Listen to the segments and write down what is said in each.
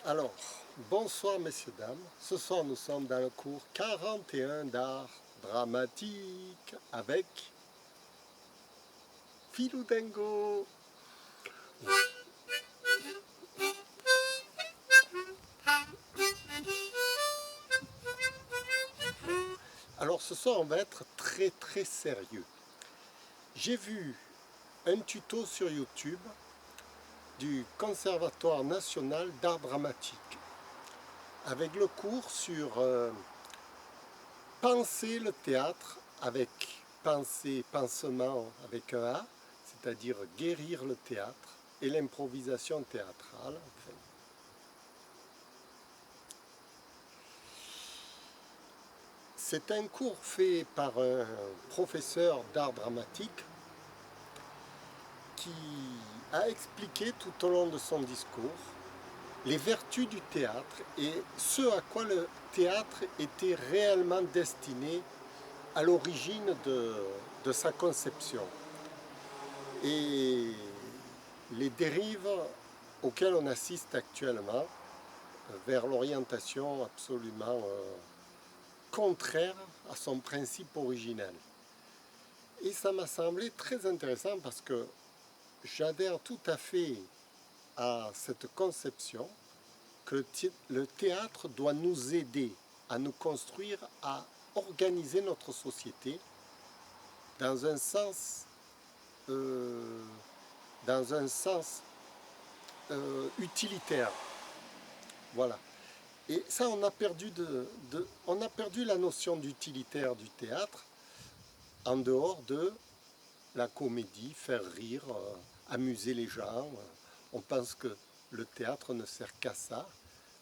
Alors, bonsoir messieurs, dames. Ce soir, nous sommes dans le cours 41 d'art dramatique avec Philou Dingo. Alors, ce soir, on va être très sérieux. J'ai vu un tuto sur YouTube du Conservatoire national d'art dramatique avec le cours sur penser le théâtre avec penser, pansement avec un A, c'est-à-dire guérir le théâtre et l'improvisation théâtrale. Enfin. C'est un cours fait par un professeur d'art dramatique qui a expliqué tout au long de son discours les vertus du théâtre et ce à quoi le théâtre était réellement destiné à l'origine de sa conception et les dérives auxquelles on assiste actuellement vers l'orientation absolument contraire à son principe originel. Et ça m'a semblé très intéressant parce que j'adhère tout à fait à cette conception que le théâtre doit nous aider à nous construire, à organiser notre société dans un sens utilitaire. Voilà. Et ça, on a perdu, on a perdu la notion d'utilitaire du théâtre en dehors de la comédie, faire rire, amuser les gens. On pense que le théâtre ne sert qu'à ça,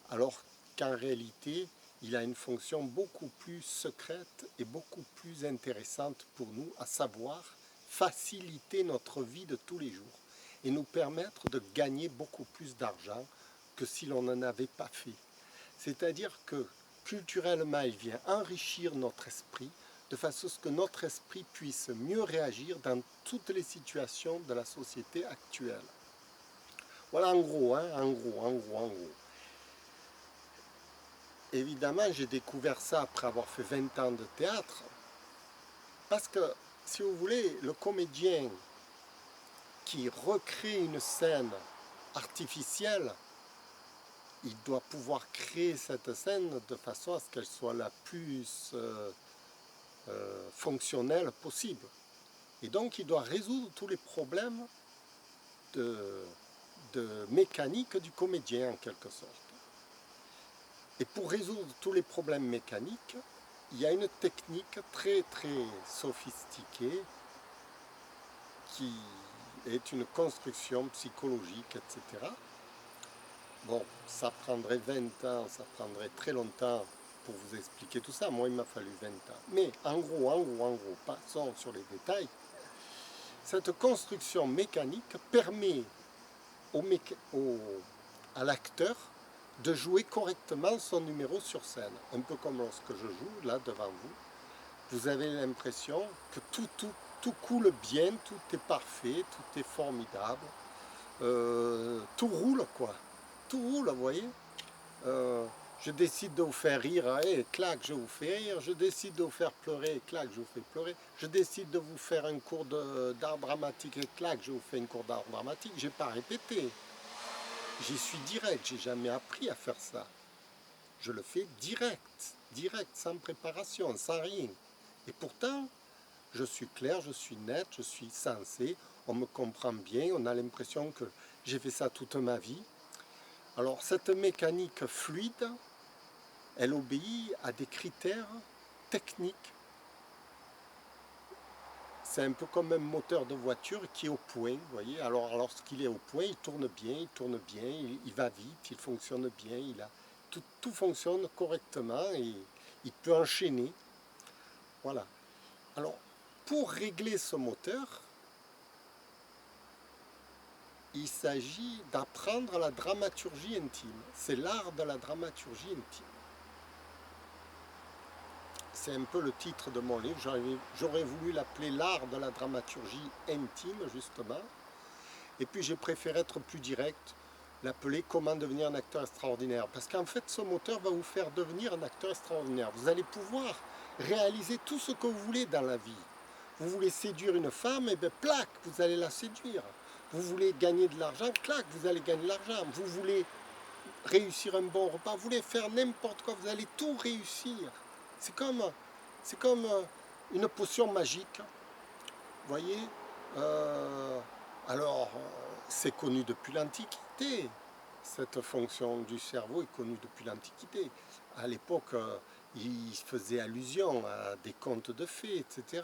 alors qu'en réalité, il a une fonction beaucoup plus secrète et beaucoup plus intéressante pour nous, à savoir faciliter notre vie de tous les jours et nous permettre de gagner beaucoup plus d'argent que si l'on n'en avait pas fait. C'est-à-dire que culturellement, il vient enrichir notre esprit de façon à ce que notre esprit puisse mieux réagir dans toutes les situations de la société actuelle. Voilà en gros, hein, en gros. Évidemment, j'ai découvert ça après avoir fait 20 ans de théâtre, parce que, si vous voulez, le comédien qui recrée une scène artificielle, il doit pouvoir créer cette scène de façon à ce qu'elle soit la plus fonctionnelle possible. Et donc, il doit résoudre tous les problèmes de mécanique du comédien, en quelque sorte. Et pour résoudre tous les problèmes mécaniques, il y a une technique très sophistiquée qui est une construction psychologique, etc. Bon, ça prendrait 20 ans, ça prendrait très longtemps pour vous expliquer tout ça. Moi, il m'a fallu 20 ans. Mais en gros, passons sur les détails. Cette construction mécanique permet à l'acteur de jouer correctement son numéro sur scène. Un peu comme lorsque je joue, là, devant vous. Vous avez l'impression que tout coule bien, tout est parfait, tout est formidable. Tout roule, quoi. Tout roule, vous voyez. Je décide de vous faire rire, et clac, je vous fais rire. Je décide de vous faire pleurer, et clac, je vous fais pleurer. Je décide de vous faire un cours d'art dramatique, et clac, je vous fais un cours d'art dramatique. J'ai pas répété. J'y suis direct, j'ai jamais appris à faire ça. Je le fais direct, sans préparation, sans rien. Et pourtant, je suis clair, je suis net, je suis sensé, on me comprend bien, on a l'impression que j'ai fait ça toute ma vie. Alors cette mécanique fluide, elle obéit à des critères techniques. C'est un peu comme un moteur de voiture qui est au point, vous voyez. Alors lorsqu'il est au point, il tourne bien, il va vite, il fonctionne bien, tout fonctionne correctement et il peut enchaîner. Voilà. Alors, pour régler ce moteur, il s'agit d'apprendre la dramaturgie intime. C'est l'art de la dramaturgie intime. C'est un peu le titre de mon livre. J'aurais voulu l'appeler l'art de la dramaturgie intime, justement. Et puis j'ai préféré être plus direct. l'appeler comment devenir un acteur extraordinaire. Parce qu'en fait, ce moteur va vous faire devenir un acteur extraordinaire. Vous allez pouvoir réaliser tout ce que vous voulez dans la vie. Vous voulez séduire une femme, et bien plac, vous allez la séduire. Vous voulez gagner de l'argent, clac, vous allez gagner de l'argent. Vous voulez réussir un bon repas, vous voulez faire n'importe quoi, vous allez tout réussir. C'est comme une potion magique. Vous voyez, alors, c'est connu depuis l'Antiquité. Cette fonction du cerveau est connue depuis l'Antiquité. À l'époque, il faisait allusion à des contes de fées, etc.,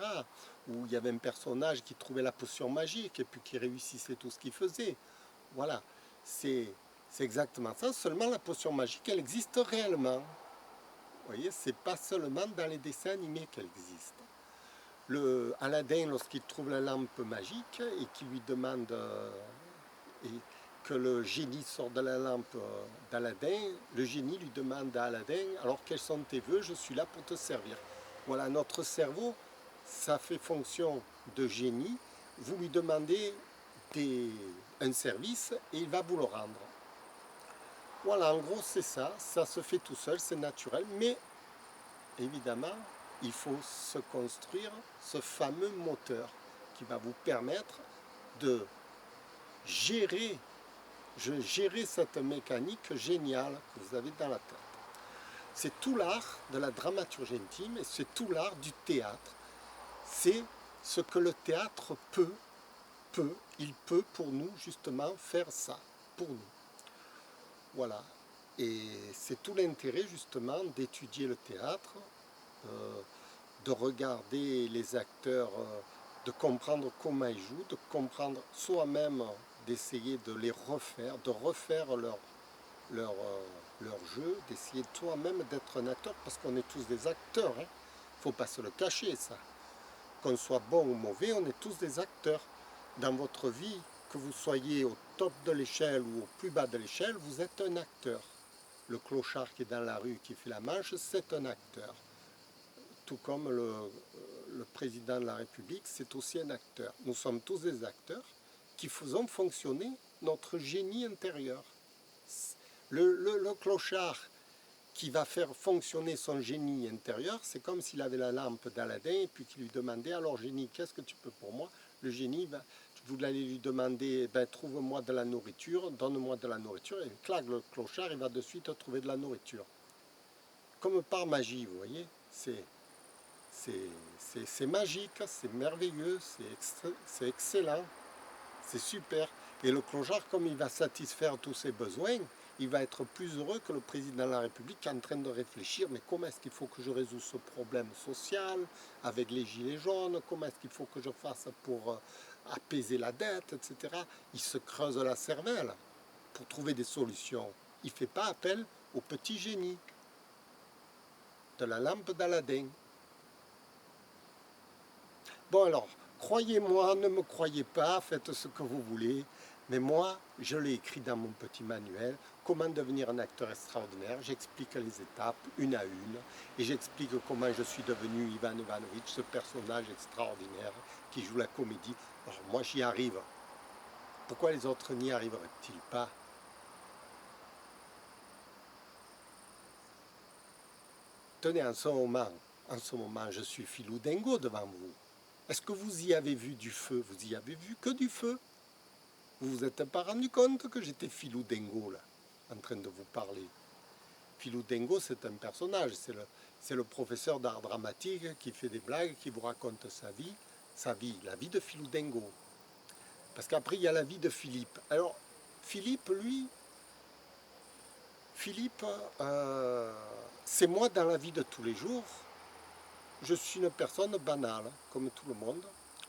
où il y avait un personnage qui trouvait la potion magique et puis qui réussissait tout ce qu'il faisait. Voilà, c'est exactement ça. Seulement, la potion magique, elle existe réellement. Vous voyez, c'est pas seulement dans les dessins animés qu'elle existe. Le Aladdin, lorsqu'il trouve la lampe magique et qu'il lui demande et que le génie sort de la lampe d'Aladin, le génie lui demande à Aladdin, alors quels sont tes vœux, je suis là pour te servir. Voilà, notre cerveau, ça fait fonction de génie. Vous lui demandez un service et il va vous le rendre. Voilà, en gros, c'est ça. Ça se fait tout seul, c'est naturel. Mais, évidemment, il faut se construire ce fameux moteur qui va vous permettre de gérer cette mécanique géniale que vous avez dans la tête. C'est tout l'art de la dramaturgie intime et c'est tout l'art du théâtre. C'est ce que le théâtre il peut pour nous justement faire ça, pour nous. Voilà. Et c'est tout l'intérêt justement d'étudier le théâtre, de regarder les acteurs, de comprendre comment ils jouent, de comprendre soi-même, d'essayer de les refaire, de refaire leur jeu, d'essayer toi-même d'être un acteur, parce qu'on est tous des acteurs, hein. Faut pas se le cacher ça. Qu'on soit bon ou mauvais, on est tous des acteurs. Dans votre vie, que vous soyez au top de l'échelle ou au plus bas de l'échelle, vous êtes un acteur. Le clochard qui est dans la rue, qui fait la manche, c'est un acteur. Tout comme le président de la République, c'est aussi un acteur. Nous sommes tous des acteurs qui faisons fonctionner notre génie intérieur. Le clochard qui va faire fonctionner son génie intérieur, c'est comme s'il avait la lampe d'Aladin et puis qu'il lui demandait, alors génie, qu'est-ce que tu peux pour moi? Le génie, vous allez lui demander, trouve-moi de la nourriture, donne-moi de la nourriture, et clac, le clochard, il va de suite trouver de la nourriture. Comme par magie, vous voyez, c'est magique, c'est merveilleux, c'est excellent, c'est super. Et le clochard, comme il va satisfaire tous ses besoins, il va être plus heureux que le président de la République qui est en train de réfléchir, mais comment est-ce qu'il faut que je résolve ce problème social avec les gilets jaunes, comment est-ce qu'il faut que je fasse pour apaiser la dette, etc. Il se creuse la cervelle pour trouver des solutions. Il ne fait pas appel au petit génie de la lampe d'Aladin. Bon alors, croyez-moi, ne me croyez pas, faites ce que vous voulez, mais moi, je l'ai écrit dans mon petit manuel, comment devenir un acteur extraordinaire. J'explique les étapes une à une, et j'explique comment je suis devenu Ivan Ivanovic, ce personnage extraordinaire qui joue la comédie. Alors moi, j'y arrive. Pourquoi les autres n'y arriveraient-ils pas? Tenez, en ce moment, je suis filou dingo devant vous. Est-ce que vous y avez vu du feu? Vous y avez vu que du feu? Vous vous êtes pas rendu compte que j'étais filou dingo là, en train de vous parler? Filou dingo, c'est un personnage, c'est le professeur d'art dramatique qui fait des blagues, qui vous raconte sa vie, la vie de Filou dingo. Parce qu'après, il y a la vie de Philippe. Alors, Philippe, c'est moi dans la vie de tous les jours. Je suis une personne banale, comme tout le monde,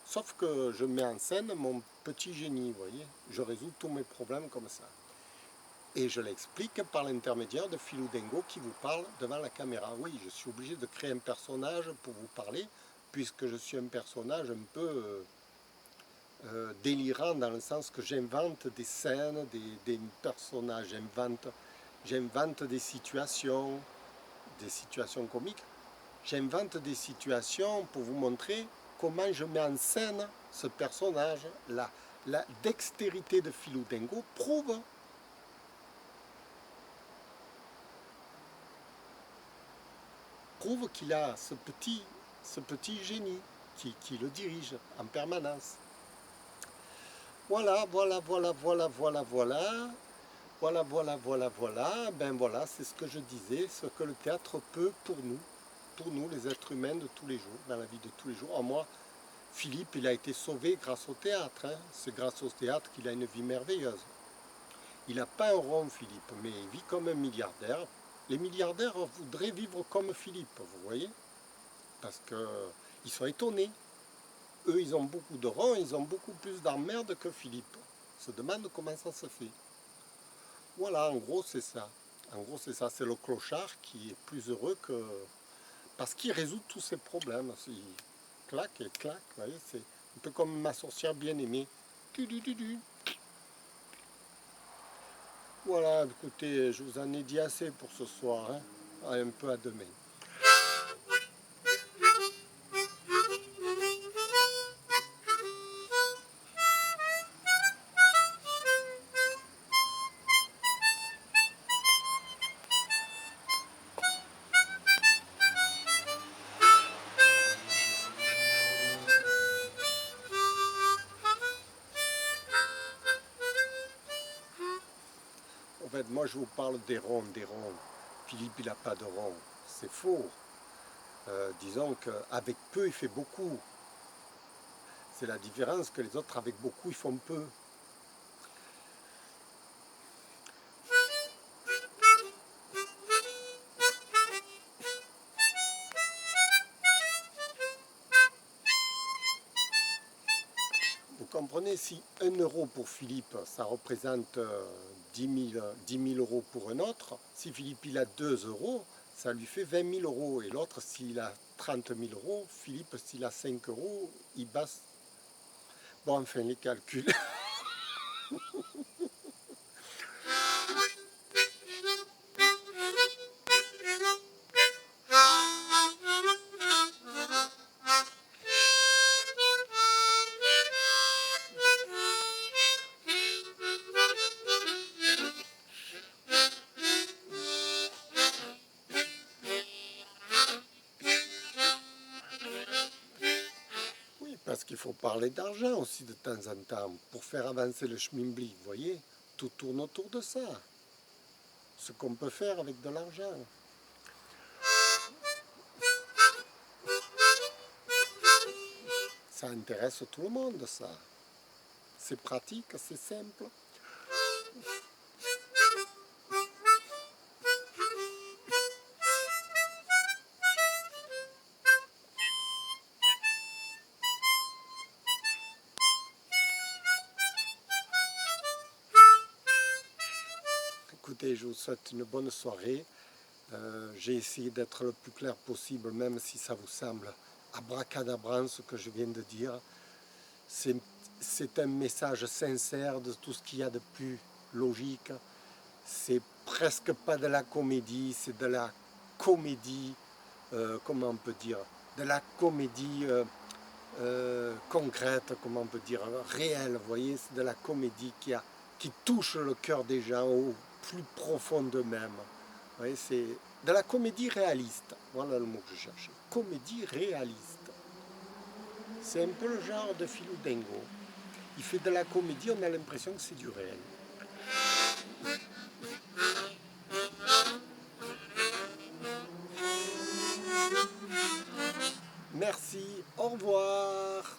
sauf que je mets en scène mon petit génie, vous voyez. Je résous tous mes problèmes comme ça. Et je l'explique par l'intermédiaire de Filou dingo qui vous parle devant la caméra. Oui, je suis obligé de créer un personnage pour vous parler, puisque je suis un personnage un peu délirant, dans le sens que j'invente des scènes, des personnages, j'invente des situations comiques. J'invente des situations pour vous montrer comment je mets en scène ce personnage. La dextérité de Filou dingo prouve prouve qu'il a ce petit génie qui le dirige en permanence. Voilà, voilà, voilà, voilà, voilà, voilà. Voilà, voilà, voilà, voilà. Ben voilà, c'est ce que je disais, ce que le théâtre peut pour nous, les êtres humains de tous les jours, dans la vie de tous les jours. En moi, Philippe, il a été sauvé grâce au théâtre. Hein. C'est grâce au théâtre qu'il a une vie merveilleuse. Il n'a pas un rond, Philippe, mais il vit comme un milliardaire. Les milliardaires voudraient vivre comme Philippe, vous voyez, parce qu'ils sont étonnés. Eux, ils ont beaucoup de ronds, ils ont beaucoup plus d'emmerdes que Philippe. On se demande comment ça se fait. Voilà, en gros, c'est ça. En gros, c'est ça. C'est le clochard qui est plus heureux que... Parce qu'il résout tous ses problèmes. Il claque et claque, vous voyez, c'est un peu comme ma sorcière bien-aimée. Voilà, écoutez, je vous en ai dit assez pour ce soir. Hein. Un peu à demain. En fait, moi, je vous parle des ronds, des ronds. Philippe, il n'a pas de ronds. C'est faux. Disons qu'avec peu, il fait beaucoup. C'est la différence que les autres, avec beaucoup, ils font peu. Vous comprenez, si 1 euro pour Philippe, ça représente 10 000 euros pour un autre, si Philippe il a 2 euros, ça lui fait 20 000 euros. Et l'autre, s'il a 30 000 euros, Philippe, s'il a 5 euros, il basse. Bon, enfin, les calculs. Oui, parce qu'il faut parler d'argent aussi de temps en temps, pour faire avancer le schmilblick, vous voyez, tout tourne autour de ça. Ce qu'on peut faire avec de l'argent. Ça intéresse tout le monde, ça. C'est pratique, c'est simple. Écoutez, je vous souhaite une bonne soirée. J'ai essayé d'être le plus clair possible, même si ça vous semble abracadabrant ce que je viens de dire. C'est un message sincère de tout ce qu'il y a de plus logique. C'est presque pas de la comédie, c'est de la comédie, comment on peut dire, de la comédie concrète, comment on peut dire, réelle, vous voyez, c'est de la comédie qui touche le cœur des gens au plus profond d'eux-mêmes. Vous voyez, c'est de la comédie réaliste, voilà le mot que je cherchais, comédie réaliste. C'est un peu le genre de Philou Dingo. Il fait de la comédie, on a l'impression que c'est du réel. Merci, au revoir.